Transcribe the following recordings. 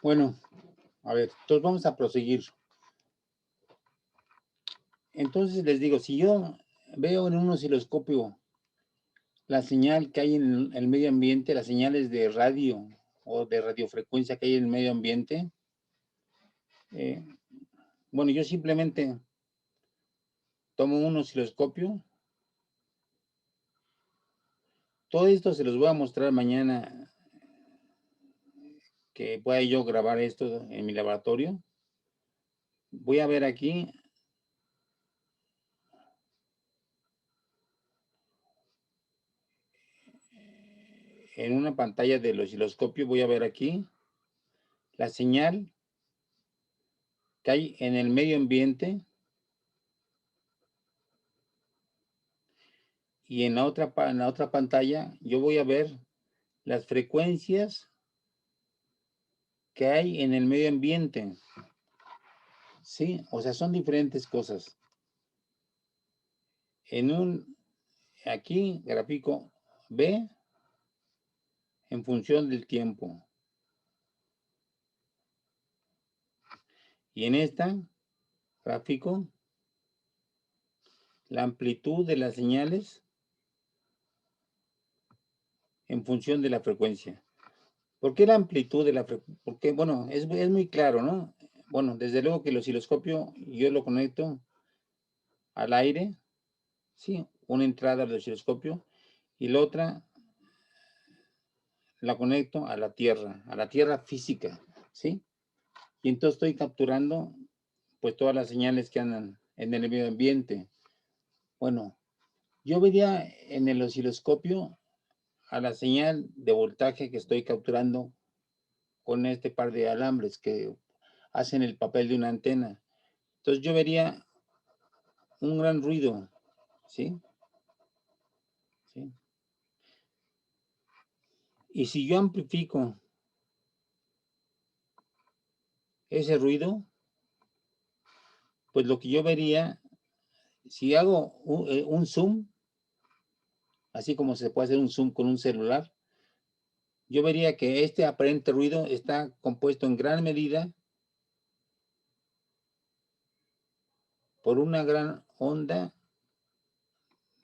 Bueno, a ver, entonces vamos a proseguir. Entonces les digo, si yo veo en un osciloscopio la señal que hay en el medio ambiente, las señales de radio o de radiofrecuencia que hay en el medio ambiente, eh, bueno, yo simplemente tomo un osciloscopio. Todo esto se los voy a mostrar mañana que pueda yo grabar esto en mi laboratorio. Voy a ver aquí en una pantalla del osciloscopio, voy a ver aquí la señal que hay en el medio ambiente y en la otra pantalla yo voy a ver las frecuencias que hay en el medio ambiente. Sí, o sea, son diferentes cosas. Aquí, gráfico B en función del tiempo. Y en esta gráfico, la amplitud de las señales en función de la frecuencia. ¿Por qué la amplitud de la frecuencia? Porque, bueno, es muy claro, ¿no? Bueno, desde luego que el osciloscopio yo lo conecto al aire, ¿sí? Una entrada del osciloscopio y la otra la conecto a la tierra física, ¿sí? Y entonces estoy capturando, pues, todas las señales que andan en el medio ambiente. Bueno, yo vería en el osciloscopio a la señal de voltaje que estoy capturando con este par de alambres que hacen el papel de una antena. Entonces yo vería un gran ruido, ¿sí? ¿Sí? Y si yo amplifico ese ruido, pues lo que yo vería, si hago un zoom, así como se puede hacer un zoom con un celular, yo vería que este aparente ruido está compuesto en gran medida por una gran onda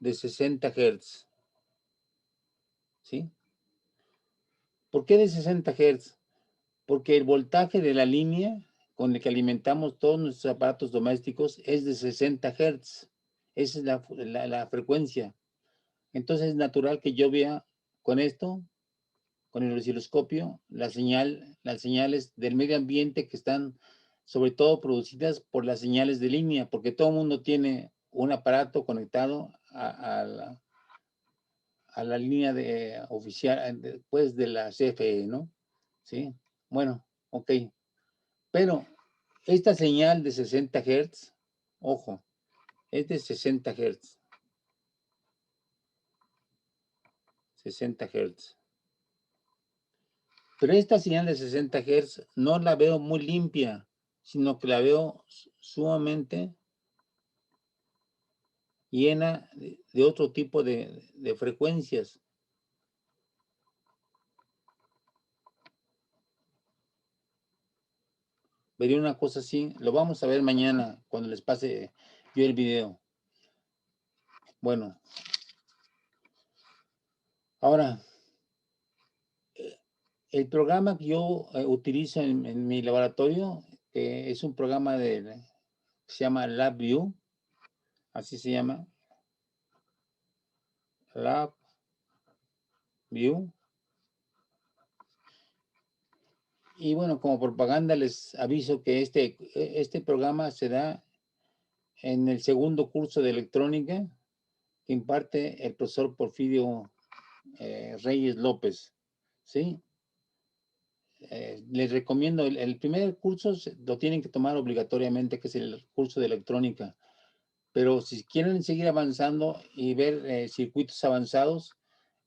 de 60 Hz, ¿sí? ¿Por qué de 60 Hz? Porque el voltaje de la línea con el que alimentamos todos nuestros aparatos domésticos es de 60 Hz. Esa es la frecuencia. Entonces es natural que yo vea con esto, con el osciloscopio, las señales del medio ambiente que están sobre todo producidas por las señales de línea, porque todo el mundo tiene un aparato conectado a la línea oficial, después de la CFE, ¿no? Sí, bueno, ok. Pero esta señal de 60 Hz, ojo, es de 60 Hz. 60 Hz. Pero esta señal de 60 Hz no la veo muy limpia, sino que la veo sumamente llena de otro tipo de frecuencias. Vería una cosa así, lo vamos a ver mañana cuando les pase yo el video. Bueno, ahora, el programa que yo utilizo en mi laboratorio es un programa se llama LabVIEW, así se llama, LabVIEW. Y bueno, como propaganda les aviso que este programa se da en el segundo curso de electrónica que imparte el profesor Porfirio Reyes López, ¿sí? Les recomiendo, el primer curso lo tienen que tomar obligatoriamente, que es el curso de electrónica, pero si quieren seguir avanzando y ver circuitos avanzados,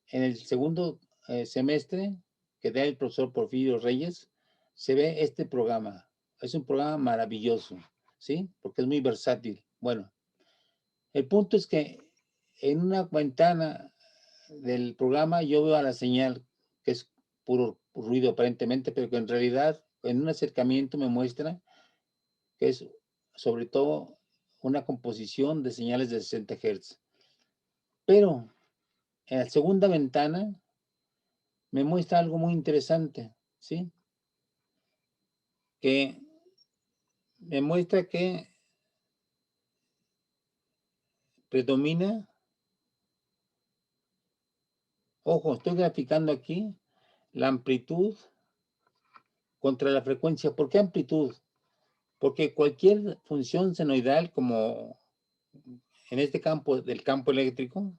en el segundo semestre que da el profesor Porfirio Reyes, se ve este programa. Es un programa maravilloso, ¿sí? Porque es muy versátil. Bueno, el punto es que en una ventana del programa yo veo a la señal, que es puro ruido aparentemente, pero que en realidad en un acercamiento me muestra que es sobre todo una composición de señales de 60 Hz. Pero en la segunda ventana me muestra algo muy interesante, ¿sí? Que me muestra que predomina, ojo, estoy graficando aquí la amplitud contra la frecuencia. ¿Por qué amplitud? Porque cualquier función senoidal, como en este campo del campo eléctrico,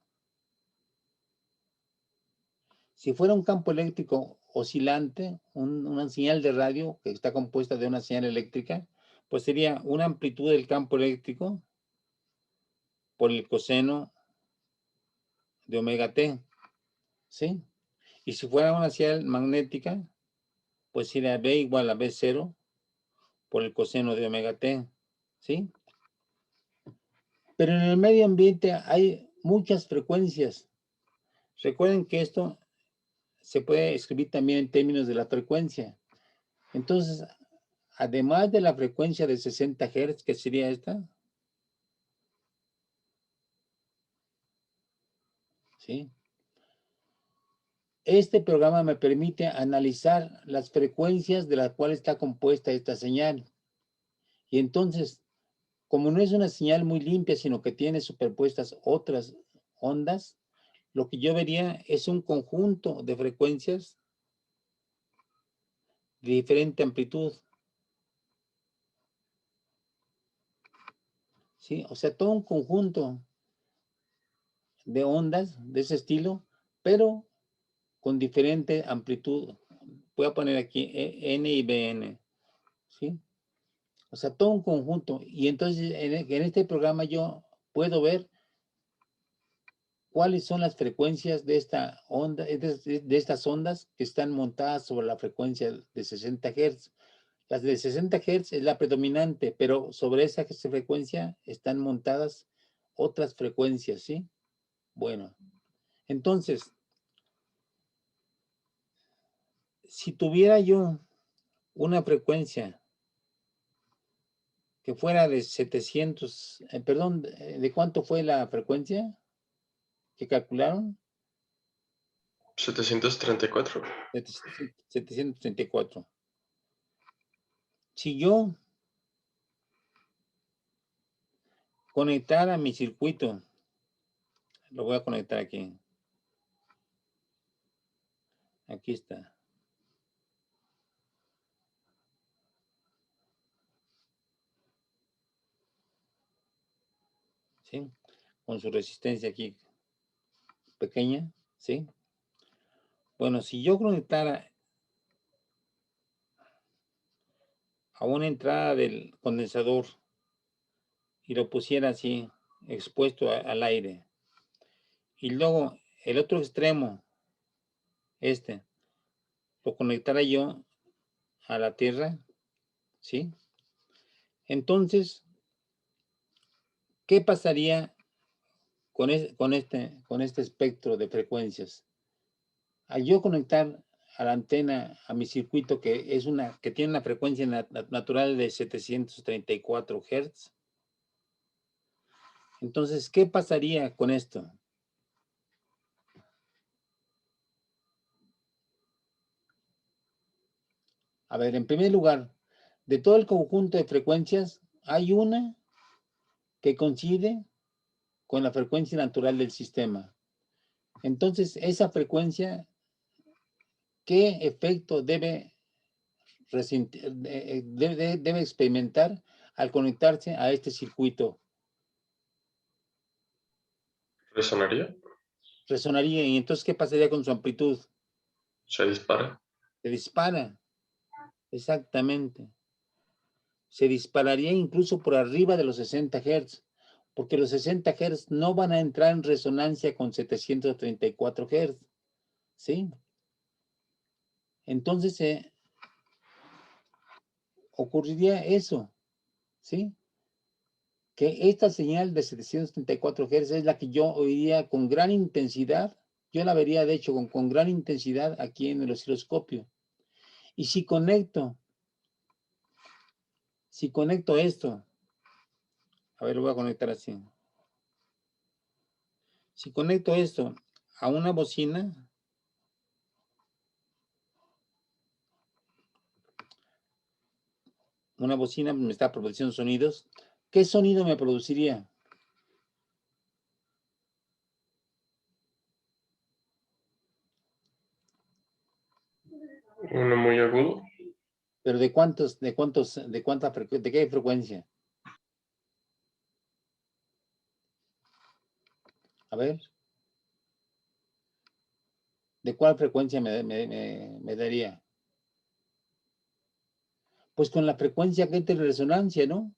si fuera un campo eléctrico oscilante, una señal de radio que está compuesta de una señal eléctrica, pues sería una amplitud del campo eléctrico por el coseno de omega t, ¿sí? Y si fuera una señal magnética, pues sería B igual a B0 por el coseno de omega t, ¿sí? Pero en el medio ambiente hay muchas frecuencias. Recuerden que esto se puede escribir también en términos de la frecuencia. Entonces, además de la frecuencia de 60 Hz, que sería esta, ¿sí? Este programa me permite analizar las frecuencias de las cuales está compuesta esta señal. Y entonces, como no es una señal muy limpia, sino que tiene superpuestas otras ondas, lo que yo vería es un conjunto de frecuencias de diferente amplitud, ¿sí? O sea, todo un conjunto de ondas de ese estilo, pero con diferente amplitud. Voy a poner aquí N y BN, ¿sí? O sea, todo un conjunto. Y entonces en este programa yo puedo ver cuáles son las frecuencias de esta onda, de estas ondas que están montadas sobre la frecuencia de 60 Hz. Las de 60 Hz es la predominante, pero sobre esa frecuencia están montadas otras frecuencias, ¿sí? Bueno, entonces, si tuviera yo una frecuencia que fuera de 700, perdón, ¿de cuánto fue la frecuencia que calcularon? 734. 734. Si yo conectara mi circuito, lo voy a conectar aquí. Aquí está. ¿Sí? Con su resistencia aquí pequeña, ¿sí? Bueno, si yo conectara a una entrada del condensador y lo pusiera así, expuesto al aire, y luego el otro extremo, lo conectara yo a la Tierra, ¿sí? Entonces, ¿qué pasaría con este espectro de frecuencias? Al yo conectar a la antena, a mi circuito, que tiene una frecuencia natural de 734 Hz, entonces, ¿qué pasaría con esto? A ver, en primer lugar, de todo el conjunto de frecuencias, hay una que coincide con la frecuencia natural del sistema. Entonces, esa frecuencia, ¿qué efecto debe experimentar al conectarse a este circuito? ¿Resonaría? Resonaría, y entonces, ¿qué pasaría con su amplitud? ¿Se dispara? Se dispara, exactamente. Se dispararía incluso por arriba de los 60 Hz, porque los 60 Hz no van a entrar en resonancia con 734 Hz, ¿sí? Entonces ocurriría eso, ¿sí? Que esta señal de 734 Hz es la que yo oiría con gran intensidad, yo la vería de hecho con gran intensidad aquí en el osciloscopio. Y si conecto Si conecto esto, a ver, lo voy a conectar así. Si conecto esto a una bocina, me está produciendo sonidos, ¿qué sonido me produciría? Uno muy agudo. Pero ¿de qué frecuencia? A ver. ¿De cuál frecuencia me daría? Pues con la frecuencia que entra en resonancia, ¿no?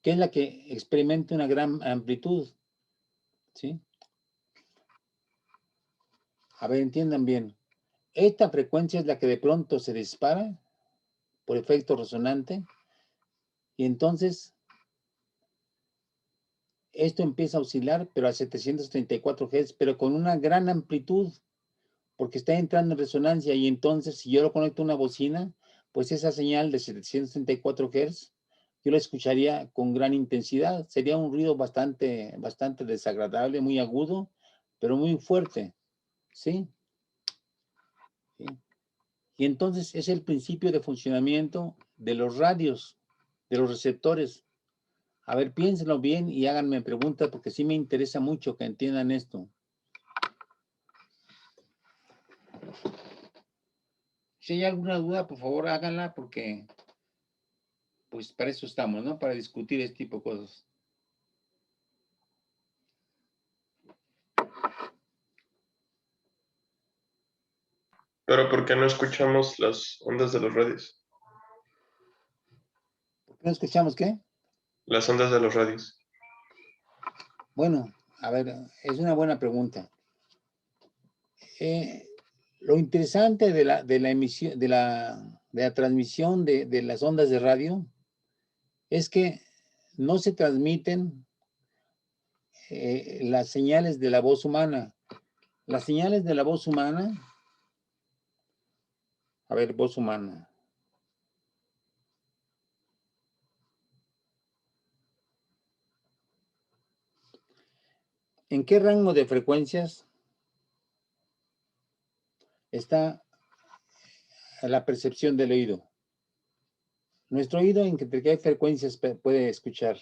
Que es la que experimenta una gran amplitud, ¿sí? A ver, entiendan bien. Esta frecuencia es la que de pronto se dispara por efecto resonante y entonces esto empieza a oscilar, pero a 734 Hz, pero con una gran amplitud, porque está entrando en resonancia y entonces si yo lo conecto a una bocina, pues esa señal de 734 Hz, yo la escucharía con gran intensidad. Sería un ruido bastante desagradable, muy agudo, pero muy fuerte, ¿sí? ¿Sí? Y entonces es el principio de funcionamiento de los radios, de los receptores. A ver, piénsenlo bien y háganme preguntas porque sí me interesa mucho que entiendan esto. Si hay alguna duda, por favor háganla porque pues para eso estamos, ¿no? Para discutir este tipo de cosas. Pero ¿por qué no escuchamos las ondas de los radios? ¿Por qué no escuchamos qué? Las ondas de los radios. Bueno, a ver, es una buena pregunta. Lo interesante de la emisión, de la transmisión de las ondas de radio es que no se transmiten las señales de la voz humana. Las señales de la voz humana, a ver, voz humana. ¿En qué rango de frecuencias está la percepción del oído? Nuestro oído, ¿en qué frecuencias puede escuchar?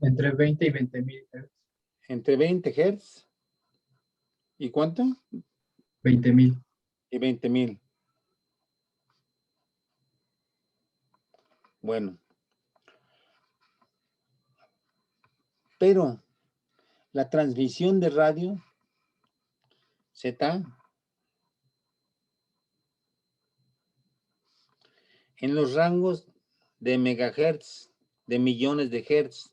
Entre 20 y 20.000 Hz. Entre 20 Hz. ¿Y cuánto? 20.000. Y 20.000. Bueno. Pero la transmisión de radio se está en los rangos de megahertz, de millones de hertz,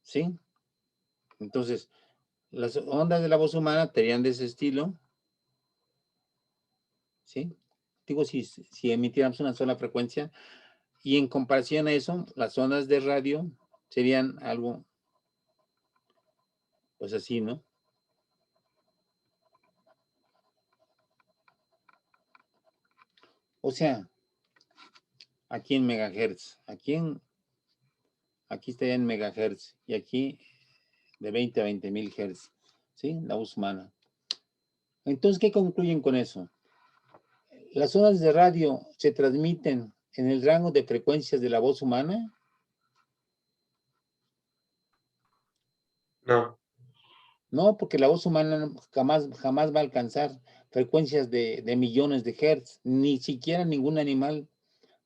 ¿sí? Entonces, las ondas de la voz humana estarían de ese estilo, ¿sí? Digo, si emitiéramos una sola frecuencia, y en comparación a eso, las ondas de radio serían algo, pues así, ¿no? O sea, aquí en megahertz, aquí estaría en megahertz, y aquí de 20 a 20.000 hertz, ¿sí? La voz humana. Entonces, ¿qué concluyen con eso? ¿Las ondas de radio se transmiten en el rango de frecuencias de la voz humana? No. No, porque la voz humana jamás va a alcanzar frecuencias de millones de hertz. Ni siquiera ningún animal,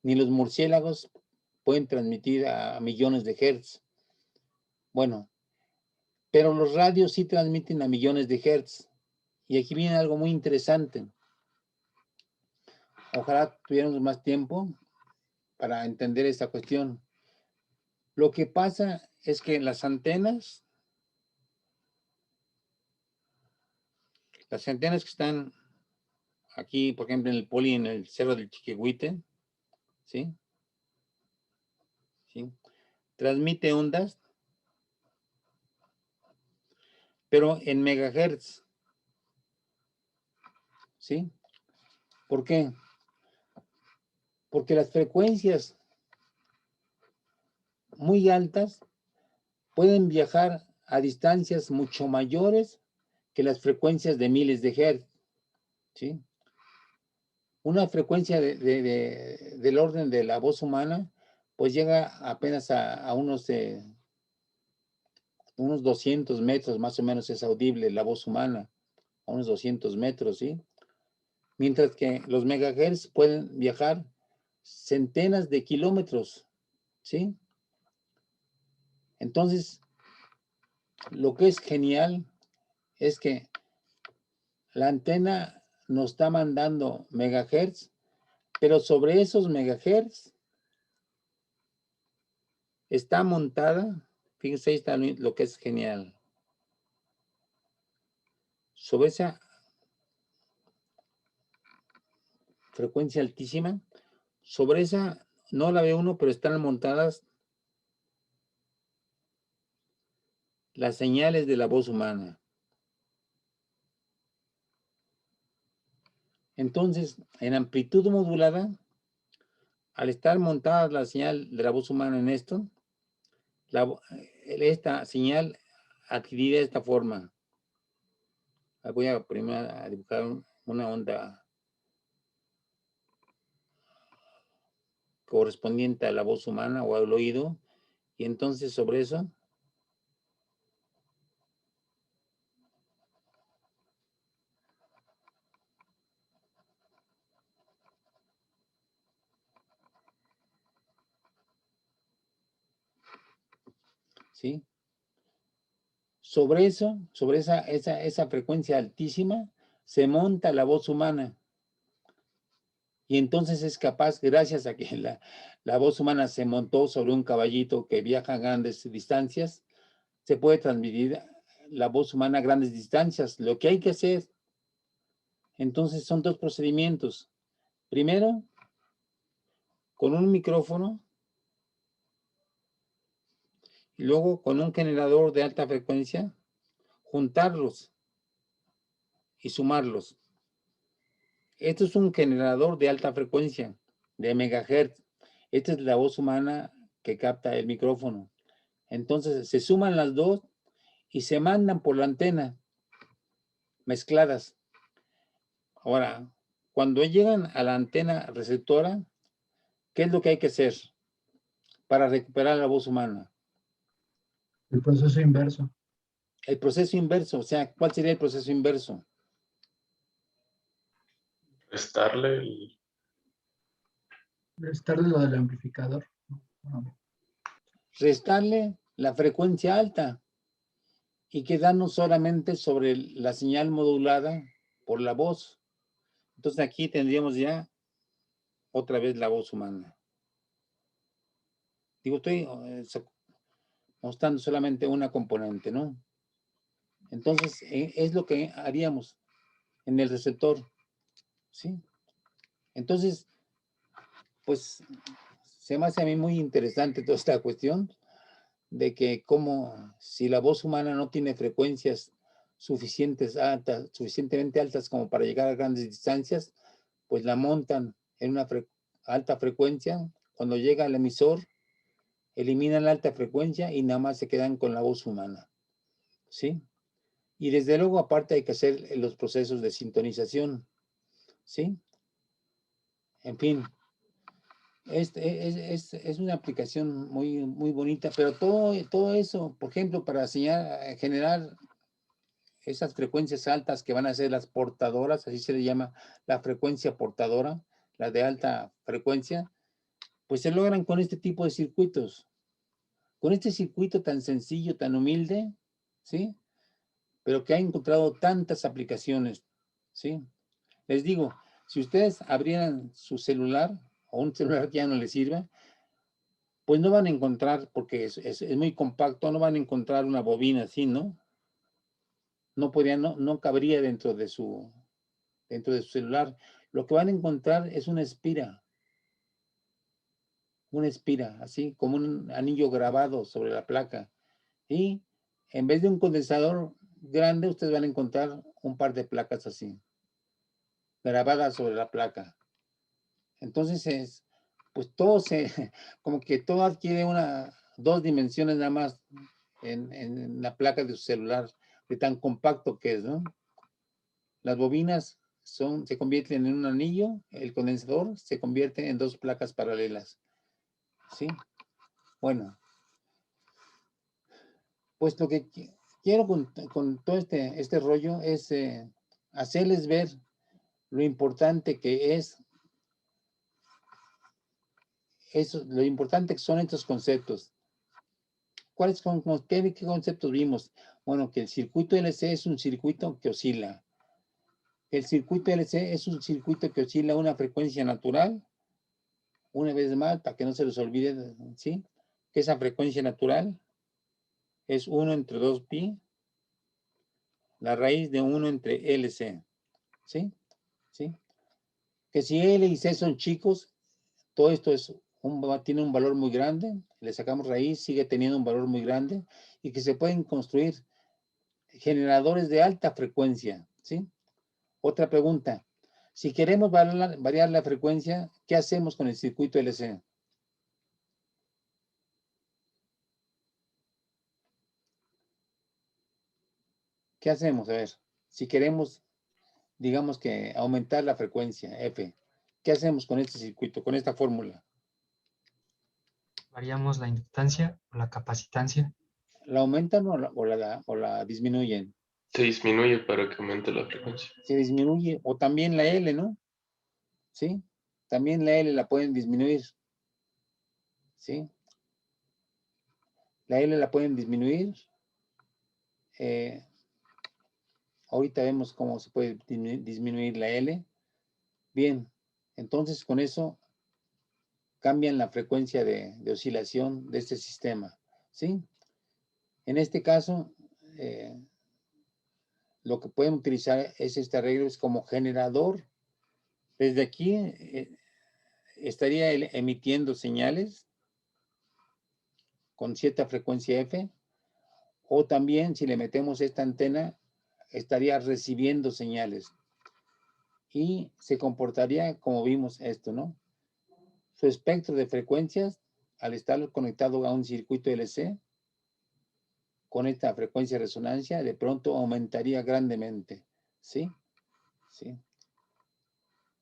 ni los murciélagos pueden transmitir a millones de hertz. Bueno, pero los radios sí transmiten a millones de hertz. Y aquí viene algo muy interesante. Ojalá tuviéramos más tiempo para entender esta cuestión. Lo que pasa es que las antenas que están aquí, por ejemplo, en el Poli, en el Cerro del Chiquihuite, ¿sí? ¿Sí? Transmite ondas, pero en megahertz, ¿sí? ¿Por qué? Porque las frecuencias muy altas pueden viajar a distancias mucho mayores que las frecuencias de miles de hertz, ¿sí? Una frecuencia del orden de la voz humana, pues llega apenas a unos 200 metros, más o menos es audible la voz humana, a unos 200 metros, ¿sí? Mientras que los megahertz pueden viajar centenas de kilómetros, ¿sí? Entonces, lo que es genial es que la antena nos está mandando megahertz, pero sobre esos megahertz está montada, fíjense, ahí está lo que es genial. Sobre esa frecuencia altísima, sobre esa, no la ve uno, pero están montadas las señales de la voz humana. Entonces, en amplitud modulada, al estar montada la señal de la voz humana en esto, esta señal adquirirá esta forma. Voy a primero a dibujar una onda correspondiente a la voz humana o al oído, y entonces sobre eso ¿sí? Sobre eso, sobre esa frecuencia altísima, se monta la voz humana. Y entonces es capaz, gracias a que la voz humana se montó sobre un caballito que viaja a grandes distancias, se puede transmitir la voz humana a grandes distancias. Lo que hay que hacer, entonces, son dos procedimientos. Primero, con un micrófono, y luego con un generador de alta frecuencia, juntarlos y sumarlos. Esto es un generador de alta frecuencia, de megahertz. Esta es la voz humana que capta el micrófono. Entonces se suman las dos y se mandan por la antena, mezcladas. Ahora, cuando llegan a la antena receptora, ¿qué es lo que hay que hacer para recuperar la voz humana? El proceso inverso. El proceso inverso, o sea, ¿cuál sería el proceso inverso? Restarle el... Estar de lo del amplificador. No. Restarle la frecuencia alta y quedarnos solamente sobre la señal modulada por la voz. Entonces aquí tendríamos ya otra vez la voz humana. Digo, estoy mostrando solamente una componente, ¿no? Entonces, es lo que haríamos en el receptor, ¿sí? Entonces, pues, se me hace a mí muy interesante toda esta cuestión de que como si la voz humana no tiene frecuencias suficientemente altas como para llegar a grandes distancias, pues la montan en una alta frecuencia. Cuando llega al emisor, eliminan la alta frecuencia y nada más se quedan con la voz humana, ¿sí? Y desde luego, aparte hay que hacer los procesos de sintonización, ¿sí? En fin, es una aplicación muy, muy bonita, pero todo eso, por ejemplo, para generar esas frecuencias altas que van a ser las portadoras, así se le llama la frecuencia portadora, la de alta frecuencia, pues se logran con este tipo de circuitos. Con este circuito tan sencillo, tan humilde, ¿sí? Pero que ha encontrado tantas aplicaciones, ¿sí? Les digo, si ustedes abrieran su celular o un celular que ya no les sirva, pues no van a encontrar, porque es muy compacto, no van a encontrar una bobina así, ¿no? No cabría dentro de su celular. Lo que van a encontrar es una espira, así como un anillo grabado sobre la placa. Y en vez de un condensador grande, ustedes van a encontrar un par de placas así, grabadas sobre la placa. Entonces pues todo como que todo adquiere 2 dimensiones nada más en la placa de su celular, de tan compacto que es, ¿no? Las bobinas se convierten en un anillo, el condensador se convierte en 2 placas paralelas, ¿sí? Bueno, pues lo que quiero con todo este rollo es hacerles ver lo importante que es eso, lo importante que son estos conceptos. ¿Cuáles son, qué conceptos vimos? Bueno, que el circuito LC es un circuito que oscila. El circuito LC es un circuito que oscila a una frecuencia natural. Una vez más, para que no se les olvide, ¿sí? Que esa frecuencia natural es 1 entre 2pi, la raíz de 1 entre LC, ¿sí? ¿Sí? Que si L y C son chicos, todo esto tiene un valor muy grande, le sacamos raíz, sigue teniendo un valor muy grande, y que se pueden construir generadores de alta frecuencia, ¿sí? Otra pregunta, si queremos variar la frecuencia, ¿qué hacemos con el circuito LC? ¿Qué hacemos? A ver, si queremos, digamos que aumentar la frecuencia F, ¿qué hacemos con este circuito, con esta fórmula? Variamos la inductancia o la capacitancia. ¿La aumentan o la disminuyen? Se disminuye para que aumente la frecuencia. Se disminuye, o también la L, ¿no? ¿Sí? También la L la pueden disminuir, ¿sí? La L la pueden disminuir. Ahorita vemos cómo se puede disminuir la L. Bien, entonces con eso cambian la frecuencia de oscilación de este sistema, ¿sí? En este caso, lo que pueden utilizar es este arreglo es como generador. Desde aquí estaría emitiendo señales con cierta frecuencia F, o también si le metemos esta antena, estaría recibiendo señales y se comportaría como vimos esto, ¿no? Su espectro de frecuencias, al estar conectado a un circuito LC, con esta frecuencia de resonancia, de pronto aumentaría grandemente, ¿sí? ¿Sí?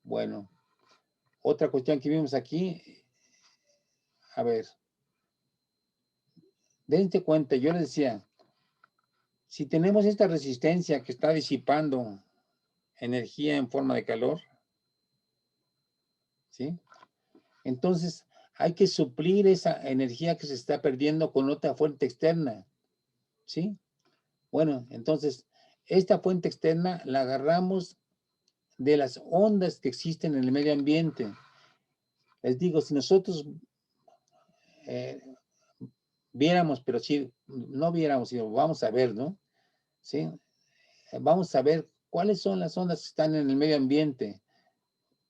Bueno, otra cuestión que vimos aquí, a ver, dense cuenta, yo les decía, si tenemos esta resistencia que está disipando energía en forma de calor, ¿sí? Entonces hay que suplir esa energía que se está perdiendo con otra fuente externa, ¿sí? Bueno, entonces esta fuente externa la agarramos de las ondas que existen en el medio ambiente. Les digo, si nosotros viéramos, pero si no viéramos, sino vamos a ver, ¿no? ¿Sí? Vamos a ver cuáles son las ondas que están en el medio ambiente.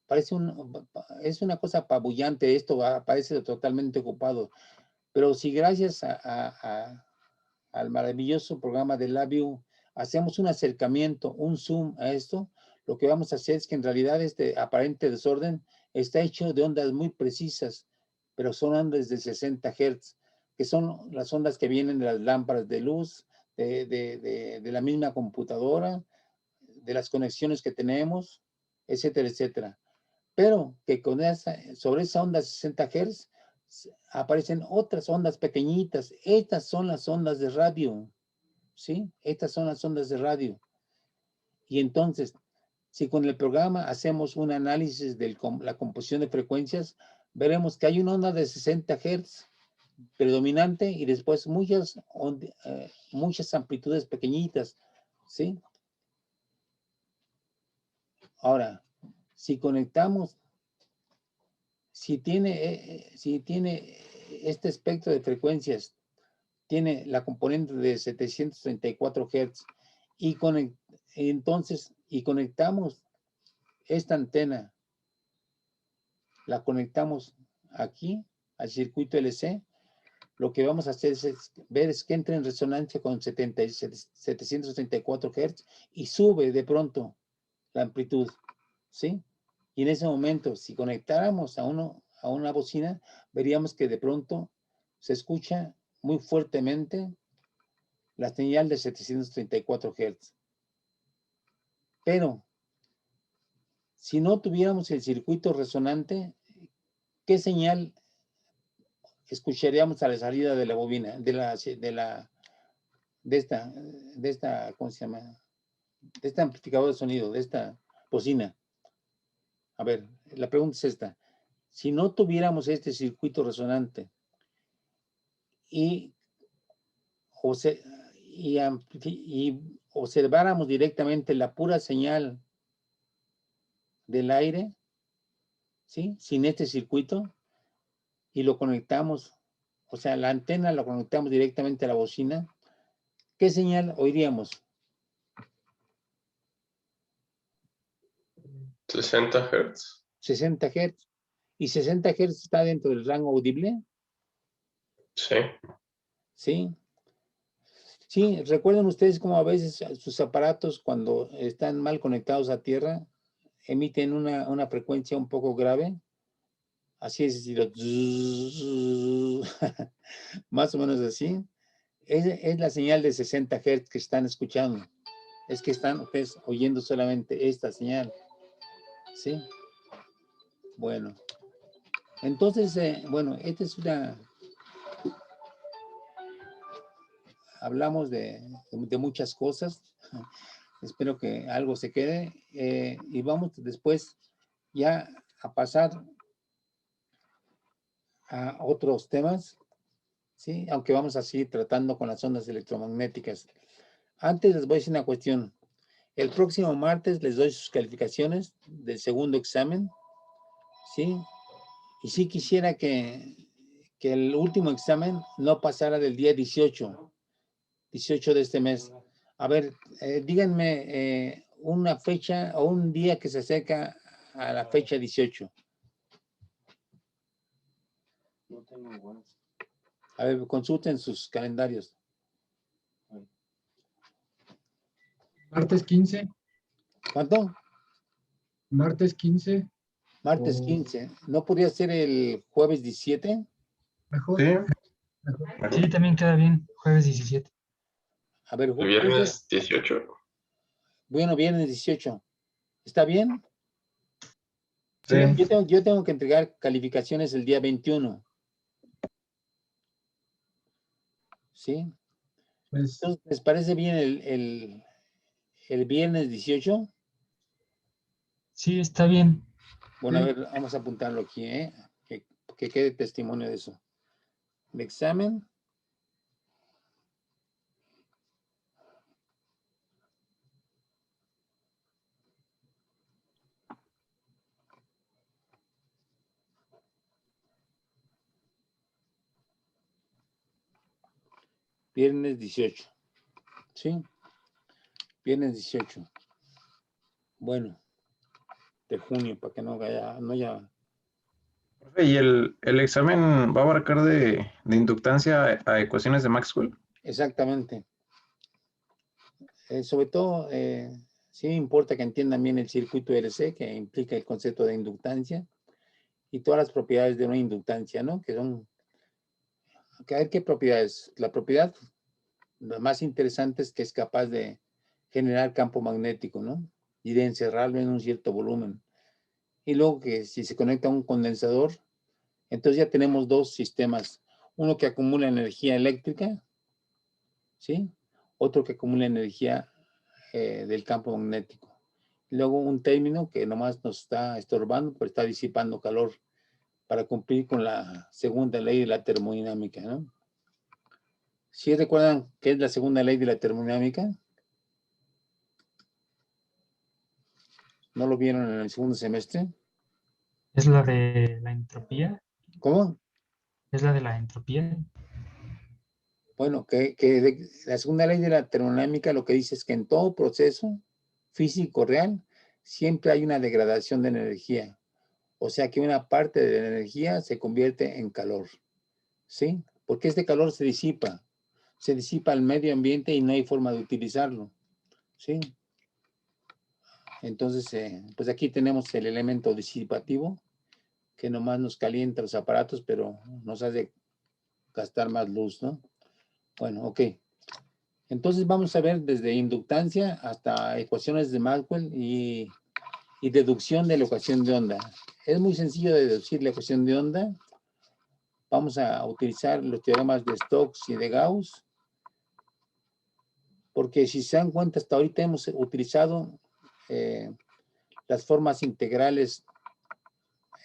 Es una cosa apabullante esto, parece totalmente ocupado, pero si gracias al maravilloso programa de LabVIEW hacemos un acercamiento, un zoom a esto, lo que vamos a hacer es que en realidad este aparente desorden está hecho de ondas muy precisas, pero son ondas de 60 Hz, que son las ondas que vienen de las lámparas de luz, de la misma computadora, de las conexiones que tenemos, etcétera, etcétera. Pero que sobre esa onda 60 Hz aparecen otras ondas pequeñitas. Estas son las ondas de radio, ¿sí? Estas son las ondas de radio. Y entonces, si con el programa hacemos un análisis de la composición de frecuencias, veremos que hay una onda de 60 Hz predominante y después muchas amplitudes pequeñitas, ¿sí? Ahora, si conectamos, si tiene este espectro de frecuencias, tiene la componente de 734 Hz y entonces conectamos esta antena, la conectamos aquí al circuito LC, lo que vamos a hacer es ver que entra en resonancia con 734 Hz y sube de pronto la amplitud, ¿sí? Y en ese momento, si conectáramos a una bocina, veríamos que de pronto se escucha muy fuertemente la señal de 734 Hz. Pero, si no tuviéramos el circuito resonante, ¿qué señal escucharíamos a la salida de la bobina, de esta, ¿cómo se llama? De este amplificador de sonido, de esta bocina? A ver, la pregunta es esta. Si no tuviéramos este circuito resonante y observáramos directamente la pura señal del aire, ¿sí? Sin este circuito, y lo conectamos, o sea, la antena la conectamos directamente a la bocina, ¿qué señal oiríamos? 60 Hz. 60 Hz. ¿Y 60 Hz está dentro del rango audible? Sí. Sí. Sí, recuerdan ustedes cómo a veces sus aparatos, cuando están mal conectados a tierra, emiten una frecuencia un poco grave. Así es decir, más o menos así. Es la señal de 60 Hz que están escuchando. Es que están ustedes oyendo solamente esta señal. ¿Sí? Bueno. Entonces, bueno, esta es hablamos de muchas cosas. Espero que algo se quede. Y vamos después ya a pasar a otros temas, ¿sí? Aunque vamos a seguir tratando con las ondas electromagnéticas. Antes les voy a decir una cuestión. El próximo martes les doy sus calificaciones del segundo examen, ¿sí? Y sí quisiera que el último examen no pasara del día 18 de este mes. A ver, díganme una fecha o un día que se acerca a la fecha 18. No tengo igual. A ver, consulten sus calendarios. Martes 15. ¿Cuánto? Martes 15. Martes 15. ¿No podría ser el jueves 17? Mejor. Sí. Mejor. Sí, también queda bien, jueves 17. A ver, El viernes 18. Bueno, viernes 18. ¿Está bien? Sí. Yo tengo que entregar calificaciones el día 21. ¿Sí? Pues Entonces, ¿les parece bien el viernes 18? Sí, está bien. Bueno, a Sí. ver, vamos a apuntarlo aquí, que quede testimonio de eso. El examen. Viernes 18. ¿Sí? Viernes 18. Bueno, de junio, para que no haya. ¿Y el examen va a abarcar de inductancia a ecuaciones de Maxwell? Exactamente. Sobre todo, sí me importa que entiendan bien el circuito RC, que implica el concepto de inductancia y todas las propiedades de una inductancia, ¿no? Que son, a ver qué propiedades. La propiedad más interesante es que es capaz de generar campo magnético, ¿no? Y de encerrarlo en un cierto volumen. Y luego que si se conecta a un condensador, entonces ya tenemos dos sistemas. Uno que acumula energía eléctrica, ¿sí? Otro que acumula energía del campo magnético. Luego un término que nomás nos está estorbando, pero está disipando calor para cumplir con la segunda ley de la termodinámica, ¿no? ¿Sí recuerdan qué es la segunda ley de la termodinámica? ¿No lo vieron en el segundo semestre? Es la de la entropía. ¿Cómo? Es la de la entropía. Bueno, la segunda ley de la termodinámica lo que dice es que en todo proceso físico real siempre hay una degradación de energía. O sea que una parte de la energía se convierte en calor. ¿Sí? Porque este calor se disipa al medio ambiente y no hay forma de utilizarlo. ¿Sí? Entonces, pues aquí tenemos el elemento disipativo que nomás nos calienta los aparatos, pero nos hace gastar más luz, ¿no? Bueno, ok. Entonces vamos a ver desde inductancia hasta ecuaciones de Maxwell y deducción de la ecuación de onda. Es muy sencillo de deducir la ecuación de onda. Vamos a utilizar los teoremas de Stokes y de Gauss, porque si se dan cuenta, hasta ahorita hemos utilizado las formas integrales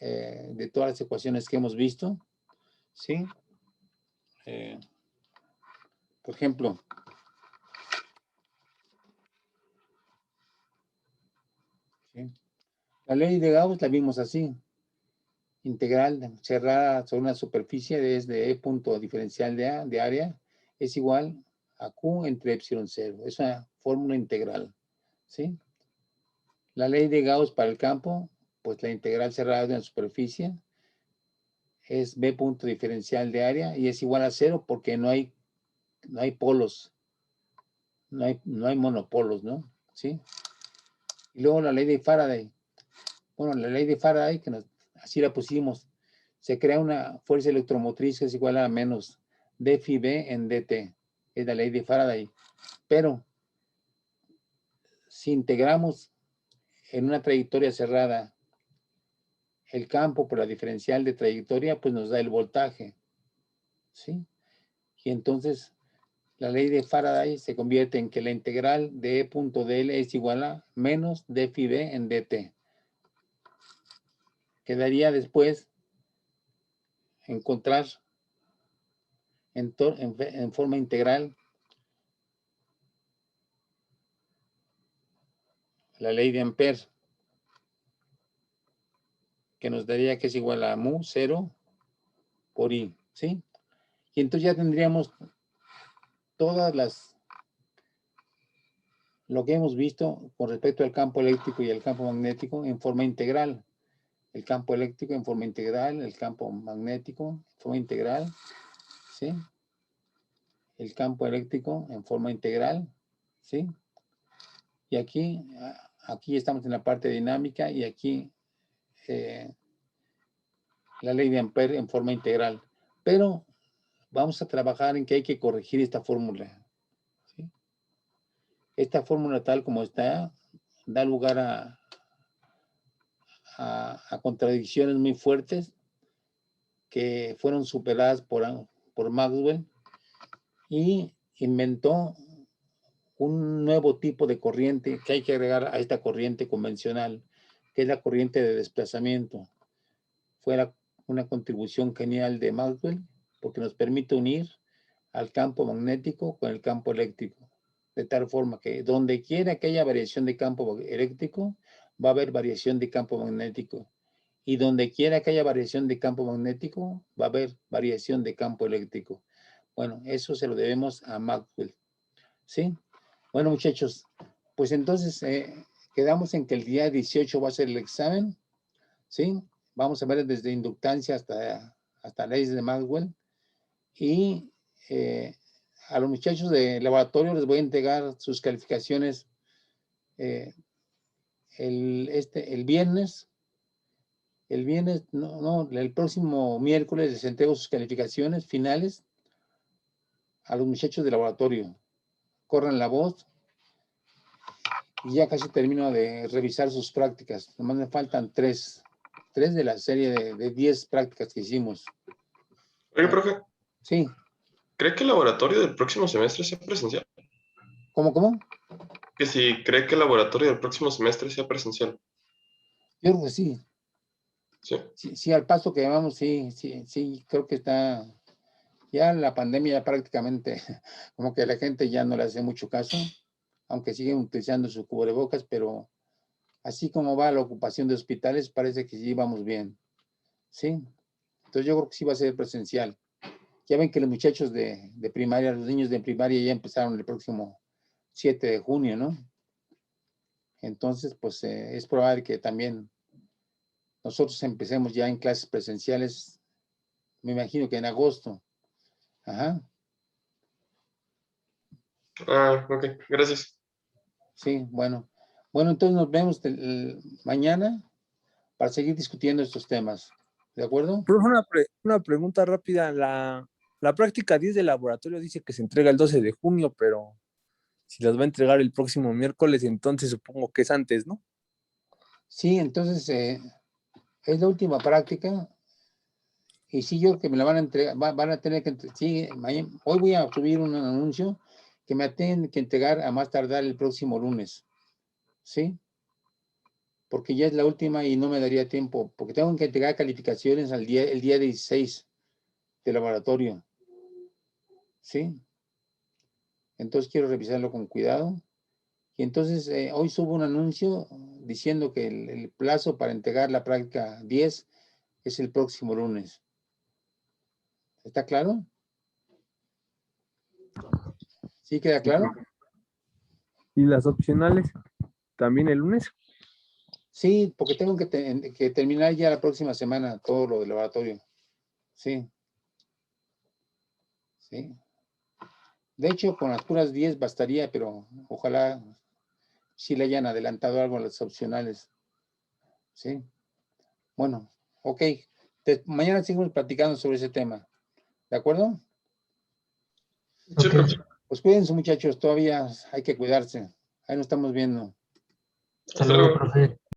de todas las ecuaciones que hemos visto, ¿sí? Por ejemplo, ¿sí? La ley de Gauss la vimos así: integral cerrada sobre una superficie desde E punto diferencial de área es igual a Q entre epsilon 0. Es una fórmula integral, ¿sí? La ley de Gauss para el campo, pues la integral cerrada de una superficie es B punto diferencial de área y es igual a 0 porque no hay polos, no hay monopolos, ¿no? ¿Sí? Y luego la ley de Faraday. Bueno, la ley de Faraday, así la pusimos, se crea una fuerza electromotriz que es igual a menos d phi b en dt. Es la ley de Faraday. Pero si integramos en una trayectoria cerrada el campo por la diferencial de trayectoria, pues nos da el voltaje, ¿sí? Y entonces la ley de Faraday se convierte en que la integral de E punto dl es igual a menos d phi b en dt. Quedaría después encontrar en forma integral la ley de Ampère, que nos daría que es igual a mu 0 por I, ¿sí? Y entonces ya tendríamos lo que hemos visto con respecto al campo eléctrico y al campo magnético en forma integral. El campo eléctrico en forma integral, el campo magnético en forma integral, ¿sí? El campo eléctrico en forma integral, ¿sí? Y aquí estamos en la parte dinámica y aquí la ley de Ampère en forma integral. Pero vamos a trabajar en que hay que corregir esta fórmula, ¿sí? Esta fórmula tal como está da lugar a contradicciones muy fuertes que fueron superadas por Maxwell y inventó un nuevo tipo de corriente que hay que agregar a esta corriente convencional, que es la corriente de desplazamiento. Fue una contribución genial de Maxwell porque nos permite unir al campo magnético con el campo eléctrico, de tal forma que donde quiera que haya variación de campo eléctrico, va a haber variación de campo magnético. Y donde quiera que haya variación de campo magnético, va a haber variación de campo eléctrico. Bueno, eso se lo debemos a Maxwell, ¿sí? Bueno, muchachos, pues entonces quedamos en que el día 18 va a ser el examen, ¿sí? Vamos a ver desde inductancia hasta leyes de Maxwell. Y a los muchachos de laboratorio les voy a entregar sus calificaciones el viernes. El viernes, el próximo miércoles les entrego sus calificaciones finales a los muchachos de laboratorio. Corran la voz. Y ya casi termino de revisar sus prácticas. Nomás me faltan tres de la serie de 10 prácticas que hicimos. Oiga, profe, Sí. ¿cree que el laboratorio del próximo semestre sea presencial? ¿Cómo? Que si cree que el laboratorio del próximo semestre sea presencial. Yo creo que sí. ¿Sí? Sí, al paso que vamos, sí, creo que está, ya la pandemia ya prácticamente, como que la gente ya no le hace mucho caso, aunque siguen utilizando sus cubrebocas, pero así como va la ocupación de hospitales, parece que sí vamos bien, ¿sí? Entonces yo creo que sí va a ser presencial. Ya ven que los muchachos de primaria, los niños de primaria ya empezaron el próximo 7 de junio, ¿no? Entonces, pues es probable que también nosotros empecemos ya en clases presenciales, me imagino que en agosto. Ajá. Ah, ok, gracias. Sí, bueno. Bueno, entonces nos vemos mañana para seguir discutiendo estos temas. ¿De acuerdo? Profe, una pregunta rápida. La práctica 10 del laboratorio dice que se entrega el 12 de junio, pero si las va a entregar el próximo miércoles, entonces supongo que es antes, ¿no? Sí, entonces es la última práctica. Y sí, yo creo que me la van a entregar, van a tener que, sí, hoy voy a subir un anuncio que me tienen que entregar a más tardar el próximo lunes, ¿sí? Porque ya es la última y no me daría tiempo, porque tengo que entregar calificaciones el día 16 de laboratorio, ¿sí? Entonces quiero revisarlo con cuidado. Y entonces hoy subo un anuncio diciendo que el plazo para entregar la práctica 10 es el próximo lunes. ¿Está claro? ¿Sí queda claro? ¿Y las opcionales también el lunes? Sí, porque tengo que terminar ya la próxima semana todo lo del laboratorio. Sí. Sí. De hecho, con las puras 10 bastaría, pero ojalá sí le hayan adelantado algo a las opcionales. Sí. Bueno, ok. Mañana seguimos platicando sobre ese tema. ¿De acuerdo? Sí, Ok. profe. Pues cuídense, muchachos. Todavía hay que cuidarse. Ahí nos estamos viendo. Hasta luego, profe.